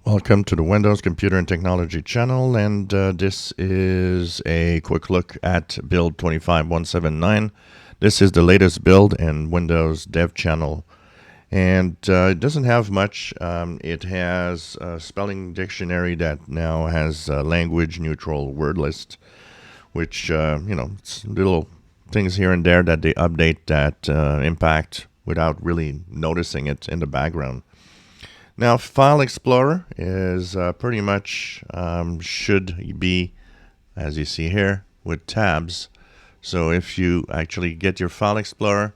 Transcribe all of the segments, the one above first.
Welcome to the Windows Computer and Technology channel, and this is a quick look at build 25179. This is the latest build in Windows Dev channel, and it doesn't have much. It has a spelling dictionary that now has a language neutral word list, which it's little things here and there that they update that impact without really noticing it in the background. Now, File Explorer is pretty much should be, as you see here, with tabs. So if you actually get your File Explorer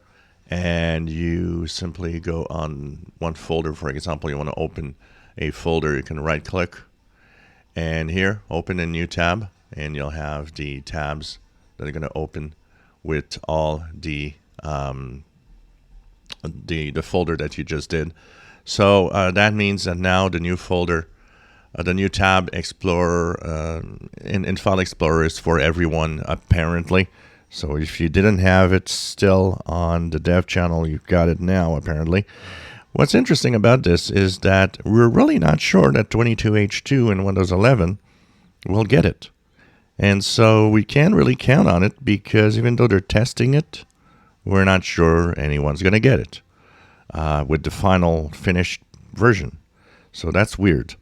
and you simply go on one folder, for example, you want to open a folder, you can right click and here open a new tab, and you'll have the tabs that are going to open with all the folder that you just did. So that means that now the new folder, the new tab Explorer in File Explorer is for everyone apparently. So if you didn't have it still on the dev channel, you've got it now apparently. What's interesting about this is that we're really not sure that 22H2 in Windows 11 will get it. And so we can't really count on it because even though they're testing it, we're not sure anyone's going to get it with the final finished version. So that's weird.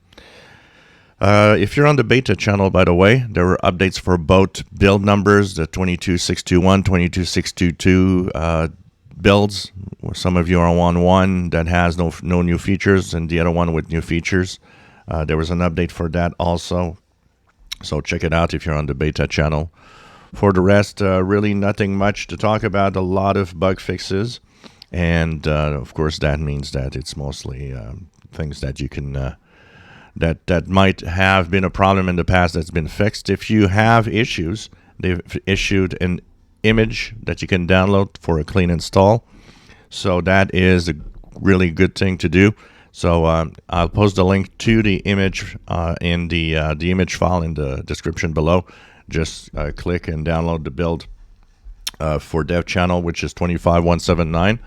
If you're on the beta channel, by the way, there were updates for both build numbers, the 22621, 22622 builds. Some of you are on one that has no new features and the other one with new features. There was an update for that also. So check it out if you're on the beta channel. For the rest, really nothing much to talk about. A lot of bug fixes. And of course, that means that it's mostly things that you can that might have been a problem in the past that's been fixed. If you have issues, they've issued an image that you can download for a clean install. So that is a really good thing to do. So I'll post a link to the image in the image file in the description below. Just click and download the build for dev channel, which is 25179.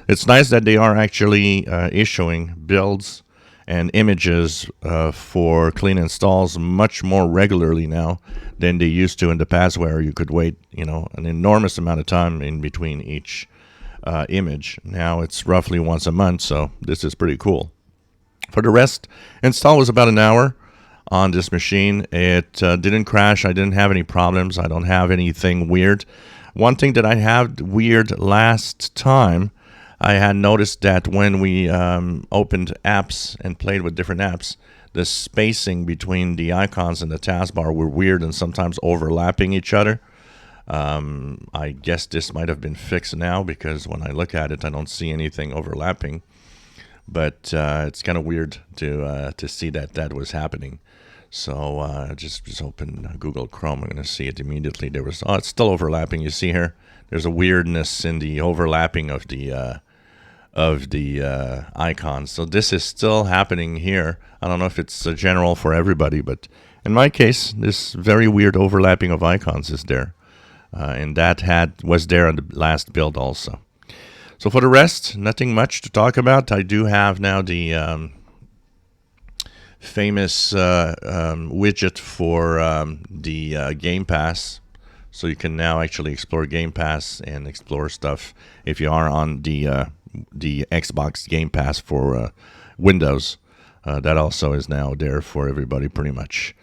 It's nice that they are actually issuing builds and images for clean installs much more regularly now than they used to in the past, where you could wait an enormous amount of time in between each image. Now it's roughly once a month, so this is pretty cool. For the rest, install was about an hour on this machine. It didn't crash. I didn't have any problems. I don't have anything weird. One thing that I had weird last time, I had noticed that when we opened apps and played with different apps, the spacing between the icons and the taskbar were weird and sometimes overlapping each other. I guess this might have been fixed now because when I look at it, I don't see anything overlapping. But it's kind of weird to see that was happening. So just open Google Chrome. I'm going to see it immediately. It's still overlapping. You see here, there's a weirdness in the overlapping of the icons. So this is still happening here. I don't know if it's general for everybody, but in my case, this very weird overlapping of icons is there, and that was there on the last build also. So for the rest, nothing much to talk about. I do have now the famous widget for the Game Pass. So you can now actually explore Game Pass and explore stuff if you are on the Xbox Game Pass for Windows. That also is now there for everybody pretty much.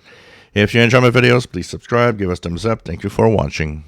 If you enjoy my videos, please subscribe, give us thumbs up. Thank you for watching.